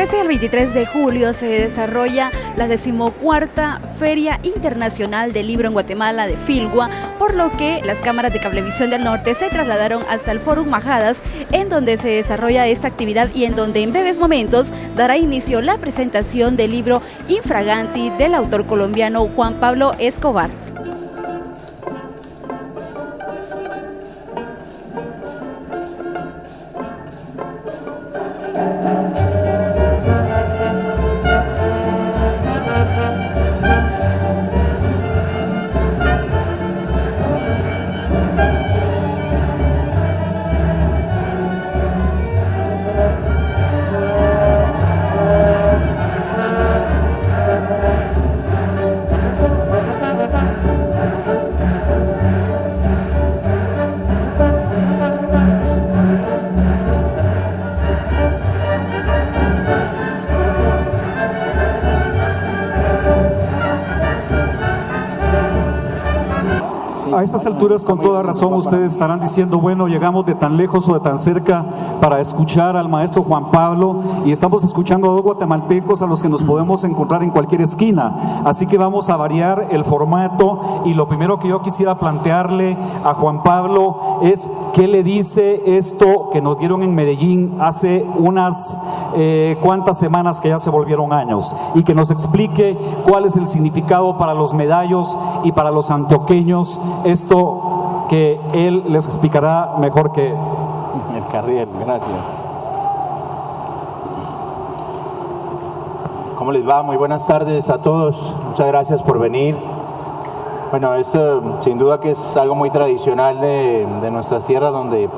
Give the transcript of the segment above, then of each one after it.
13 al 23 de julio se desarrolla la 14ª Feria Internacional del Libro en Guatemala de Filgua, por lo que las cámaras de Cablevisión del Norte se trasladaron hasta el Fórum Majadas, en donde se desarrolla esta actividad y en donde en breves momentos dará inicio la presentación del libro Infraganti del autor colombiano Juan Pablo Escobar. A estas alturas, con toda razón, ustedes estarán diciendo, bueno, llegamos de tan lejos o de tan cerca para escuchar al maestro Juan Pablo, y estamos escuchando a dos guatemaltecos a los que nos podemos encontrar en cualquier esquina. Así que vamos a variar el formato, y lo primero que yo quisiera plantearle a Juan Pablo es qué le dice esto que nos dieron en Medellín hace unas cuantas semanas, que ya se volvieron años, y que nos explique cuál es el significado para los medallos y para los antioqueños, esto que él les explicará mejor qué es. El carriel, gracias. ¿Cómo les va? Muy buenas tardes a todos. Muchas gracias por venir. Bueno, sin duda que es algo muy tradicional de nuestras tierras, donde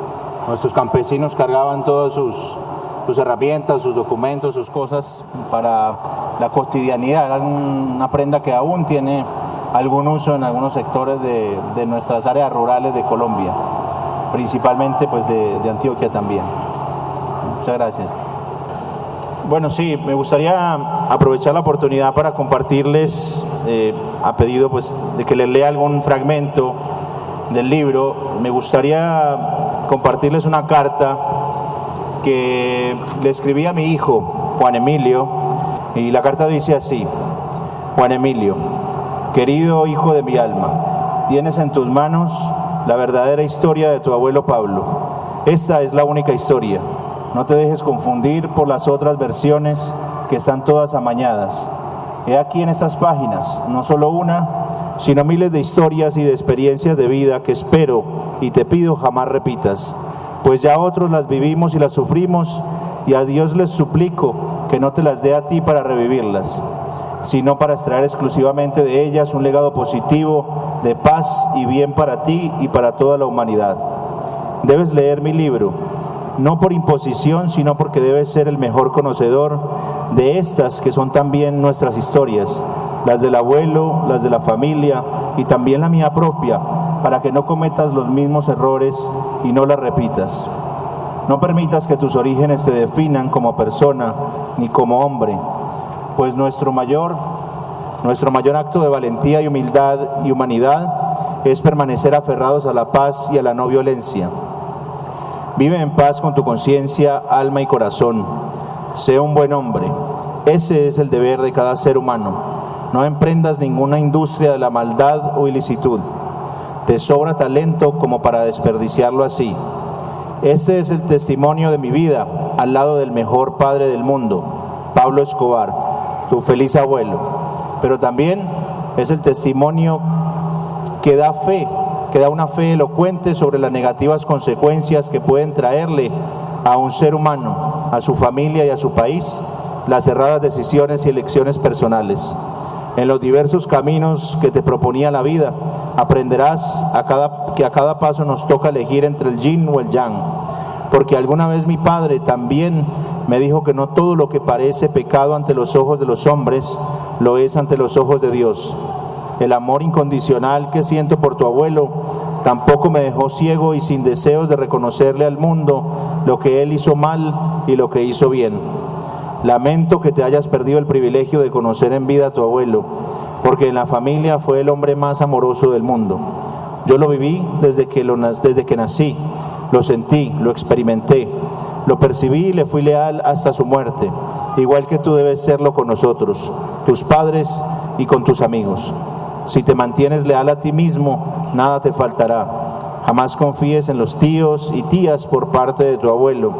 nuestros campesinos cargaban todas sus herramientas, sus documentos, sus cosas para la cotidianidad. Era una prenda que aún tiene algún uso en algunos sectores de nuestras áreas rurales de Colombia, principalmente pues de Antioquia también. Muchas gracias. Bueno, sí, me gustaría aprovechar la oportunidad para compartirles, a pedido pues de que les lea algún fragmento del libro. Me gustaría compartirles una carta que le escribí a mi hijo, Juan Emilio, y la carta dice así: Juan Emilio, querido hijo de mi alma, tienes en tus manos la verdadera historia de tu abuelo Pablo. Esta es la única historia. No te dejes confundir por las otras versiones que están todas amañadas. He aquí en estas páginas, no solo una, sino miles de historias y de experiencias de vida que espero y te pido jamás repitas, pues ya otros las vivimos y las sufrimos, y a Dios les suplico que no te las dé a ti para revivirlas, sino para extraer exclusivamente de ellas un legado positivo de paz y bien para ti y para toda la humanidad. Debes leer mi libro, no por imposición, sino porque debes ser el mejor conocedor de estas que son también nuestras historias, las del abuelo, las de la familia y también la mía propia, para que no cometas los mismos errores y no las repitas. No permitas que tus orígenes te definan como persona ni como hombre, pues nuestro mayor acto de valentía y humildad y humanidad es permanecer aferrados a la paz y a la no violencia. Vive en paz con tu conciencia, alma y corazón. Sé un buen hombre. Ese es el deber de cada ser humano. No emprendas ninguna industria de la maldad o ilicitud. Te sobra talento como para desperdiciarlo así. Este es el testimonio de mi vida al lado del mejor padre del mundo, Pablo Escobar, tu feliz abuelo. Pero también es el testimonio que da fe, que da una fe elocuente sobre las negativas consecuencias que pueden traerle a un ser humano, a su familia y a su país, las erradas decisiones y elecciones personales. En los diversos caminos que te proponía la vida, aprenderás que a cada paso nos toca elegir entre el yin o el yang, porque alguna vez mi padre también me dijo que no todo lo que parece pecado ante los ojos de los hombres, lo es ante los ojos de Dios. El amor incondicional que siento por tu abuelo tampoco me dejó ciego y sin deseos de reconocerle al mundo lo que él hizo mal y lo que hizo bien. Lamento que te hayas perdido el privilegio de conocer en vida a tu abuelo, porque en la familia fue el hombre más amoroso del mundo. Yo lo viví desde que nací, lo sentí, lo experimenté, lo percibí y le fui leal hasta su muerte. igual que tú debes serlo con nosotros, tus padres y con tus amigos. Si te mantienes leal a ti mismo, nada te faltará. Jamás confíes en los tíos y tías por parte de tu abuelo,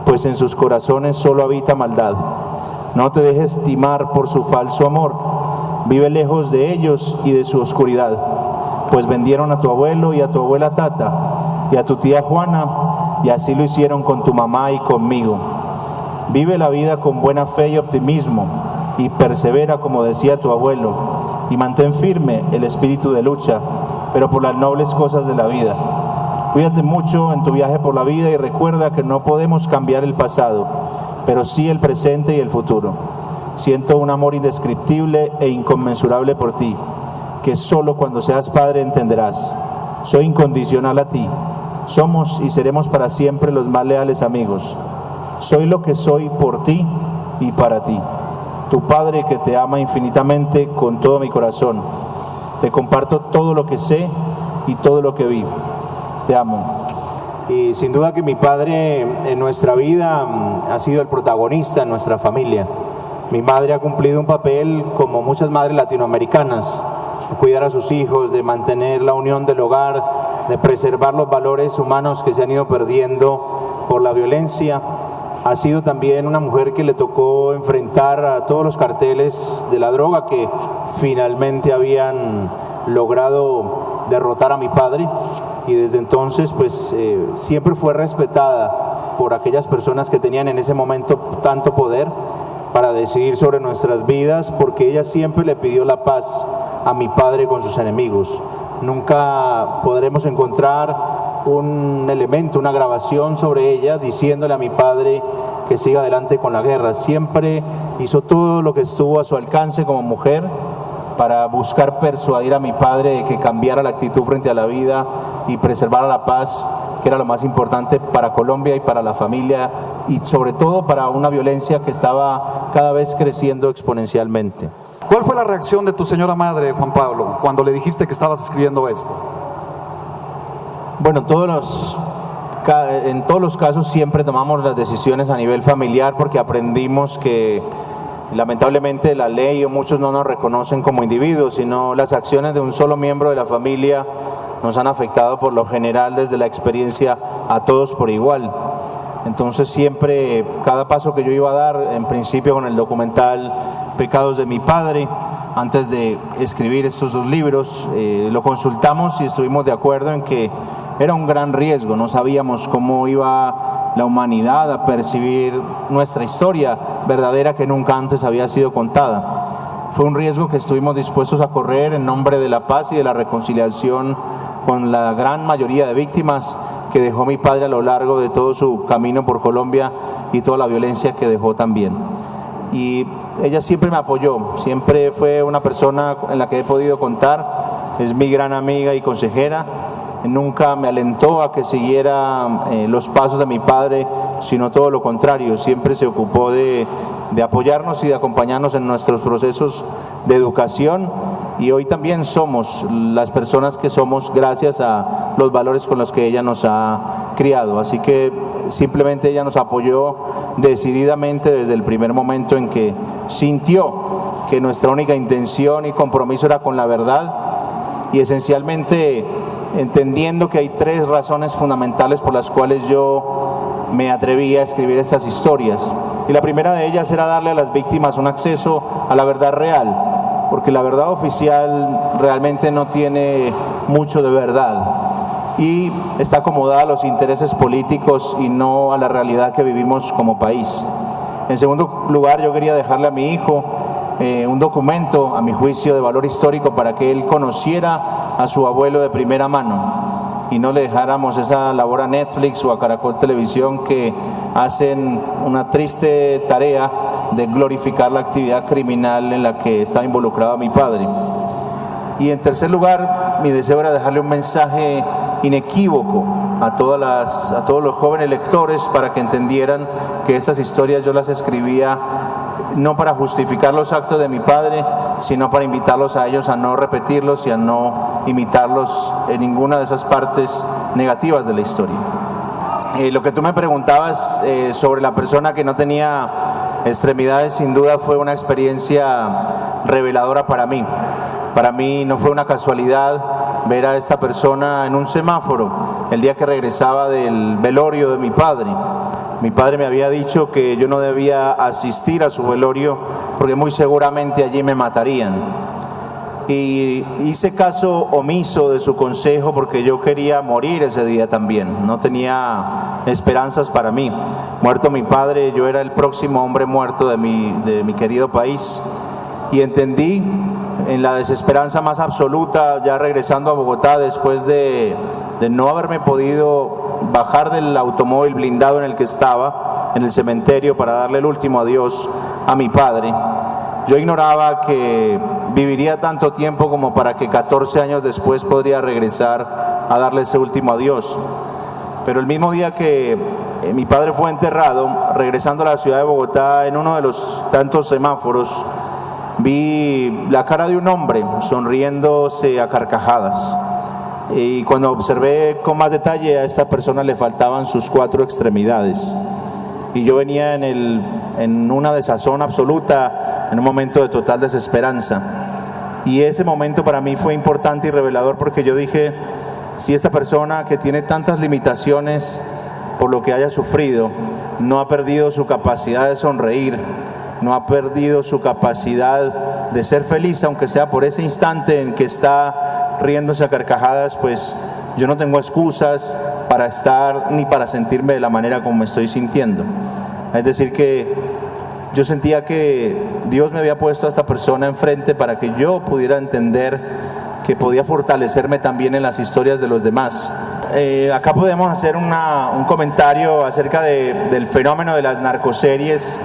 pues en sus corazones solo habita maldad. No te dejes timar por su falso amor. Vive lejos de ellos y de su oscuridad, pues vendieron a tu abuelo y a tu abuela Tata y a tu tía Juana, y así lo hicieron con tu mamá y conmigo. Vive la vida con buena fe y optimismo, y persevera como decía tu abuelo, y mantén firme el espíritu de lucha, pero por las nobles cosas de la vida. Cuídate mucho en tu viaje por la vida y recuerda que no podemos cambiar el pasado, pero sí el presente y el futuro. Siento un amor indescriptible e inconmensurable por ti, que solo cuando seas padre entenderás. Soy incondicional a ti. Somos y seremos para siempre los más leales amigos. Soy lo que soy por ti y para ti. Tu padre que te ama infinitamente con todo mi corazón. Te comparto todo lo que sé y todo lo que vivo. Te amo. Y sin duda que mi padre en nuestra vida ha sido el protagonista en nuestra familia. Mi madre ha cumplido un papel como muchas madres latinoamericanas, de cuidar a sus hijos, de mantener la unión del hogar, de preservar los valores humanos que se han ido perdiendo por la violencia. Ha sido también una mujer que le tocó enfrentar a todos los carteles de la droga que finalmente habían logrado derrotar a mi padre, y desde entonces pues siempre fue respetada por aquellas personas que tenían en ese momento tanto poder para decidir sobre nuestras vidas, porque ella siempre le pidió la paz a mi padre con sus enemigos. Nunca podremos encontrar un elemento, una grabación sobre ella diciéndole a mi padre que siga adelante con la guerra. Siempre hizo todo lo que estuvo a su alcance como mujer para buscar persuadir a mi padre de que cambiara la actitud frente a la vida y preservara la paz, que era lo más importante para Colombia y para la familia, y sobre todo para una violencia que estaba cada vez creciendo exponencialmente. ¿Cuál fue la reacción de tu señora madre, Juan Pablo, cuando le dijiste que estabas escribiendo esto? Bueno, en todos los casos siempre tomamos las decisiones a nivel familiar, porque aprendimos que lamentablemente la ley o muchos no nos reconocen como individuos, sino las acciones de un solo miembro de la familia nos han afectado por lo general desde la experiencia a todos por igual. Entonces siempre, cada paso que yo iba a dar, en principio con el documental Pecados de mi Padre, antes de escribir estos dos libros, lo consultamos y estuvimos de acuerdo en que era un gran riesgo. No sabíamos cómo iba la humanidad a percibir nuestra historia verdadera que nunca antes había sido contada. Fue un riesgo que estuvimos dispuestos a correr en nombre de la paz y de la reconciliación con la gran mayoría de víctimas que dejó mi padre a lo largo de todo su camino por Colombia y toda la violencia que dejó también. Y ella siempre me apoyó, siempre fue una persona en la que he podido contar, es mi gran amiga y consejera. Nunca me alentó a que siguiera los pasos de mi padre, sino todo lo contrario, siempre se ocupó de apoyarnos y de acompañarnos en nuestros procesos de educación, y hoy también somos las personas que somos gracias a los valores con los que ella nos ha criado. Así que simplemente ella nos apoyó decididamente desde el primer momento en que sintió que nuestra única intención y compromiso era con la verdad, y esencialmente entendiendo que hay tres razones fundamentales por las cuales yo me atreví a escribir estas historias. Y la primera de ellas era darle a las víctimas un acceso a la verdad real, porque la verdad oficial realmente no tiene mucho de verdad y está acomodada a los intereses políticos y no a la realidad que vivimos como país. En segundo lugar, yo quería dejarle a mi hijo un documento, a mi juicio, de valor histórico para que él conociera a su abuelo de primera mano y no le dejáramos esa labor a Netflix o a Caracol Televisión, que hacen una triste tarea de glorificar la actividad criminal en la que estaba involucrado mi padre. Y en tercer lugar, mi deseo era dejarle un mensaje inequívoco a todos los jóvenes lectores, para que entendieran que estas historias yo las escribía no para justificar los actos de mi padre, sino para invitarlos a ellos a no repetirlos y a no imitarlos en ninguna de esas partes negativas de la historia. Lo que tú me preguntabas sobre la persona que no tenía Extremidades sin duda fue una experiencia reveladora para mí. Para mí no fue una casualidad ver a esta persona en un semáforo el día que regresaba del velorio de mi padre. Mi padre me había dicho que yo no debía asistir a su velorio porque muy seguramente allí me matarían. Y hice caso omiso de su consejo porque yo quería morir ese día también. No tenía esperanzas para mí. Muerto mi padre, yo era el próximo hombre muerto de mi querido país. Y entendí en la desesperanza más absoluta, ya regresando a Bogotá, después de no haberme podido bajar del automóvil blindado en el que estaba, en el cementerio, para darle el último adiós a mi padre. Yo ignoraba que viviría tanto tiempo como para que 14 años después podría regresar a darle ese último adiós. Pero el mismo día que mi padre fue enterrado, regresando a la ciudad de Bogotá, en uno de los tantos semáforos, vi la cara de un hombre sonriéndose a carcajadas. Y cuando observé con más detalle, a esta persona le faltaban sus 4 extremidades. Y yo venía en una desazón absoluta, en un momento de total desesperanza. Y ese momento para mí fue importante y revelador porque yo dije, si esta persona que tiene tantas limitaciones por lo que haya sufrido, no ha perdido su capacidad de sonreír, no ha perdido su capacidad de ser feliz, aunque sea por ese instante en que está riéndose a carcajadas, pues yo no tengo excusas para estar ni para sentirme de la manera como me estoy sintiendo. Es decir que yo sentía que Dios me había puesto a esta persona enfrente para que yo pudiera entender que podía fortalecerme también en las historias de los demás. Acá podemos hacer un comentario acerca del fenómeno de las narcoseries,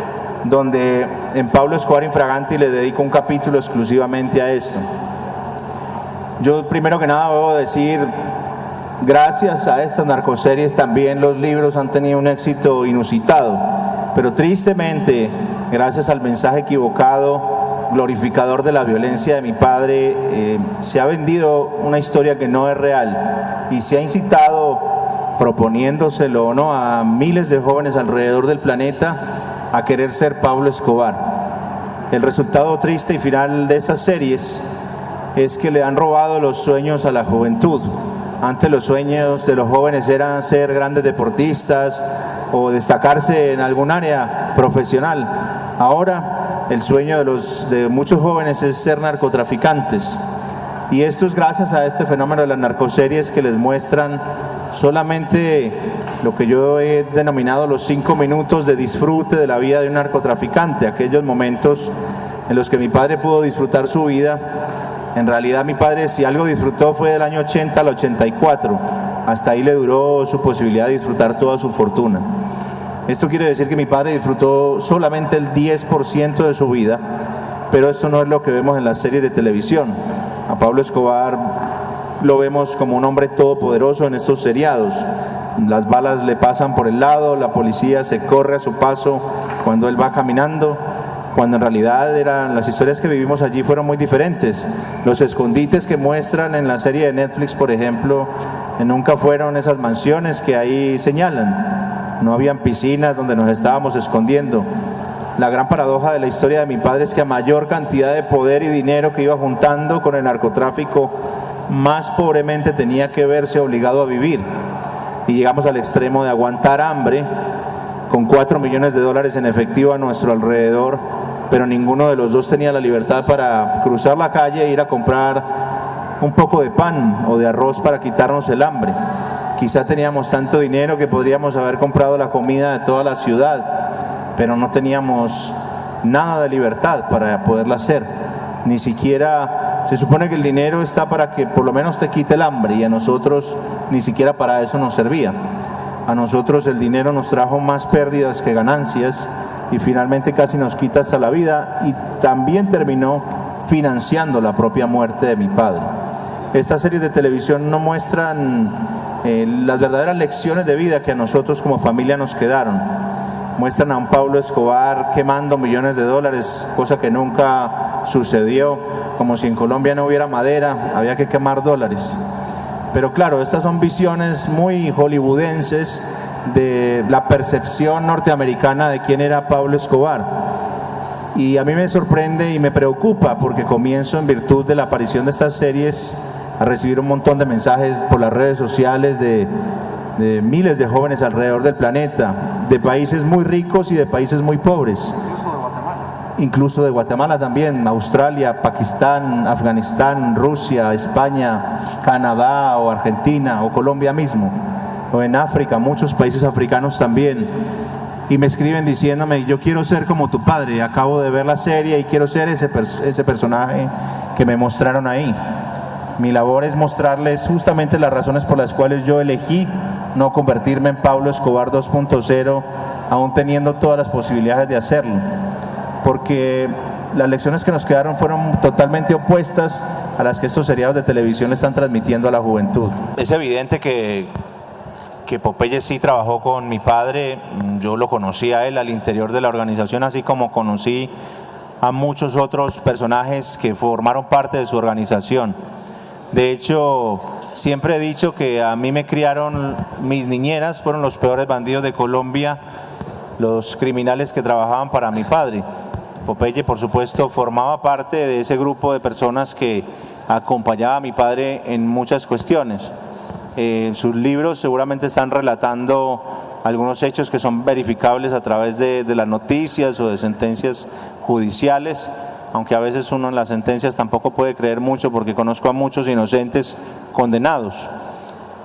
donde en Pablo Escobar Infraganti le dedico un capítulo exclusivamente a esto. Yo primero que nada debo decir, gracias a estas narcoseries también los libros han tenido un éxito inusitado, pero tristemente, gracias al mensaje equivocado, glorificador de la violencia de mi padre, se ha vendido una historia que no es real y se ha incitado, proponiéndoselo o no, a miles de jóvenes alrededor del planeta a querer ser Pablo Escobar. El resultado triste y final de estas series es que le han robado los sueños a la juventud. Antes los sueños de los jóvenes eran ser grandes deportistas o destacarse en algún área profesional. Ahora el sueño de muchos jóvenes es ser narcotraficantes. Y esto es gracias a este fenómeno de las narcoseries que les muestran solamente lo que yo he denominado los 5 minutos de disfrute de la vida de un narcotraficante, aquellos momentos en los que mi padre pudo disfrutar su vida. En realidad mi padre, si algo disfrutó, fue del año 80 al 84, hasta ahí le duró su posibilidad de disfrutar toda su fortuna. Esto quiere decir que mi padre disfrutó solamente el 10% de su vida, pero esto no es lo que vemos en las series de televisión. A Pablo Escobar lo vemos como un hombre todopoderoso en estos seriados. Las balas le pasan por el lado, la policía se corre a su paso cuando él va caminando, cuando en realidad las historias que vivimos allí fueron muy diferentes. Los escondites que muestran en la serie de Netflix, por ejemplo, nunca fueron esas mansiones que ahí señalan. No habían piscinas donde nos estábamos escondiendo. La gran paradoja de la historia de mi padre es que a mayor cantidad de poder y dinero que iba juntando con el narcotráfico, más pobremente tenía que verse obligado a vivir. Y llegamos al extremo de aguantar hambre con 4 millones de dólares en efectivo a nuestro alrededor, pero ninguno de los dos tenía la libertad para cruzar la calle e ir a comprar un poco de pan o de arroz para quitarnos el hambre. Quizá teníamos tanto dinero que podríamos haber comprado la comida de toda la ciudad, pero no teníamos nada de libertad para poderla hacer. Ni siquiera, se supone que el dinero está para que por lo menos te quite el hambre, y a nosotros ni siquiera para eso nos servía. A nosotros el dinero nos trajo más pérdidas que ganancias y finalmente casi nos quita hasta la vida, y también terminó financiando la propia muerte de mi padre. Estas series de televisión no muestran las verdaderas lecciones de vida que a nosotros como familia nos quedaron. Muestran a un Pablo Escobar quemando millones de dólares, cosa que nunca sucedió, como si en Colombia no hubiera madera, había que quemar dólares. Pero claro, estas son visiones muy hollywoodenses de la percepción norteamericana de quién era Pablo Escobar. Y a mí me sorprende y me preocupa porque comienzo, en virtud de la aparición de estas series, a recibir un montón de mensajes por las redes sociales de miles de jóvenes alrededor del planeta, de países muy ricos y de países muy pobres. Incluso de Guatemala también, Australia, Pakistán, Afganistán, Rusia, España, Canadá o Argentina o Colombia mismo, o en África, muchos países africanos también. Y me escriben diciéndome: yo quiero ser como tu padre, acabo de ver la serie y quiero ser ese personaje que me mostraron ahí. Mi labor es mostrarles justamente las razones por las cuales yo elegí no convertirme en Pablo Escobar 2.0, aún teniendo todas las posibilidades de hacerlo. Porque las lecciones que nos quedaron fueron totalmente opuestas a las que estos seriados de televisión le están transmitiendo a la juventud. Es evidente que Popeye sí trabajó con mi padre. Yo lo conocí a él al interior de la organización, así como conocí a muchos otros personajes que formaron parte de su organización. De hecho, siempre he dicho que a mí me criaron mis niñeras, fueron los peores bandidos de Colombia, los criminales que trabajaban para mi padre. Popeye, por supuesto, formaba parte de ese grupo de personas que acompañaba a mi padre en muchas cuestiones. Sus libros seguramente están relatando algunos hechos que son verificables a través de las noticias o de sentencias judiciales, aunque a veces uno en las sentencias tampoco puede creer mucho, porque conozco a muchos inocentes condenados.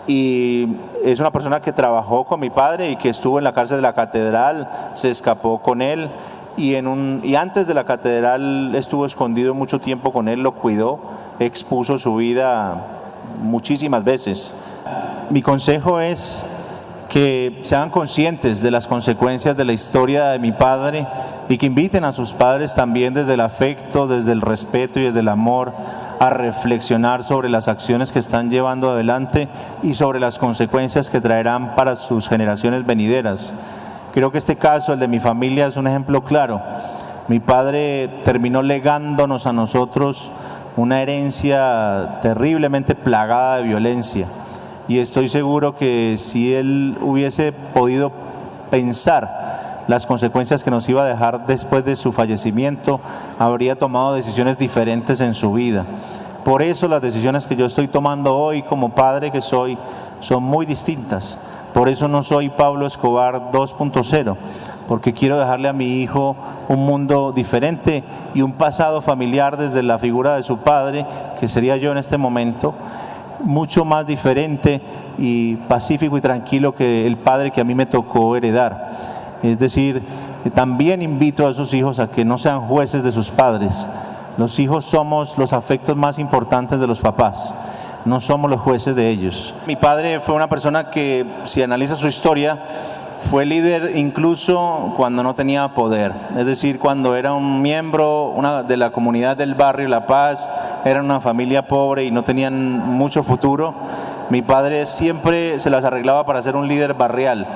Y es una persona que trabajó con mi padre y que estuvo en la cárcel de la Catedral, se escapó con él y antes de la Catedral estuvo escondido mucho tiempo con él, lo cuidó, expuso su vida muchísimas veces. Mi consejo es que sean conscientes de las consecuencias de la historia de mi padre y que inviten a sus padres también, desde el afecto, desde el respeto y desde el amor, a reflexionar sobre las acciones que están llevando adelante y sobre las consecuencias que traerán para sus generaciones venideras. Creo que este caso, el de mi familia, es un ejemplo claro. Mi padre terminó legándonos a nosotros una herencia terriblemente plagada de violencia. Y estoy seguro que si él hubiese podido pensar las consecuencias que nos iba a dejar después de su fallecimiento, habría tomado decisiones diferentes en su vida. Por eso las decisiones que yo estoy tomando hoy como padre que soy son muy distintas. Por eso no soy Pablo Escobar 2.0, porque quiero dejarle a mi hijo un mundo diferente y un pasado familiar desde la figura de su padre, que sería yo en este momento, mucho más diferente y pacífico y tranquilo que el padre que a mí me tocó heredar. Es decir, también invito a esos hijos a que no sean jueces de sus padres. Los hijos somos los afectos más importantes de los papás, no somos los jueces de ellos. Mi padre fue una persona que, si analiza su historia, fue líder incluso cuando no tenía poder, es decir, cuando era un miembro de la comunidad del barrio La Paz, era una familia pobre y no tenían mucho futuro. Mi padre siempre se las arreglaba para ser un líder barrial,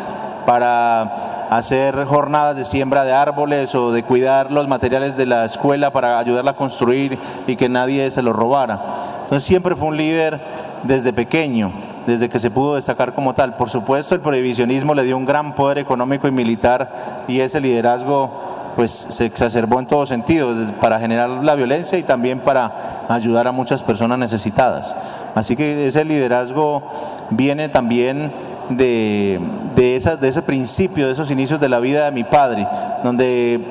para hacer jornadas de siembra de árboles o de cuidar los materiales de la escuela para ayudarla a construir y que nadie se los robara. Entonces siempre fue un líder desde pequeño, desde que se pudo destacar como tal. Por supuesto, el prohibicionismo le dio un gran poder económico y militar, y ese liderazgo pues se exacerbó en todo sentido, para generar la violencia y también para ayudar a muchas personas necesitadas. Así que ese liderazgo viene también de ese principio, de esos inicios de la vida de mi padre, donde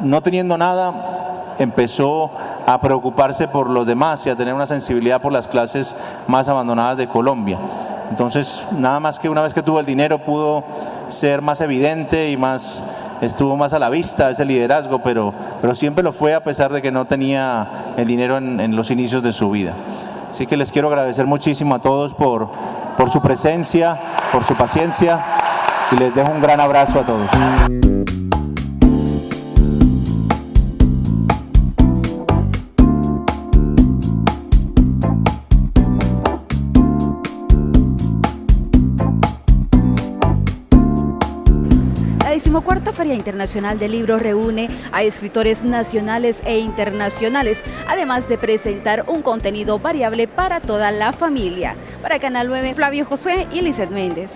no teniendo nada empezó a preocuparse por los demás y a tener una sensibilidad por las clases más abandonadas de Colombia. Entonces, nada más que una vez que tuvo el dinero pudo ser más evidente y estuvo más a la vista ese liderazgo, pero siempre lo fue, a pesar de que no tenía el dinero en los inicios de su vida. Así que les quiero agradecer muchísimo a todos por su presencia, por su paciencia, y les dejo un gran abrazo a todos. La 14ª Feria Internacional del Libro reúne a escritores nacionales e internacionales, además de presentar un contenido variable para toda la familia. Para Canal 9, Flavio Josué y Lizeth Méndez.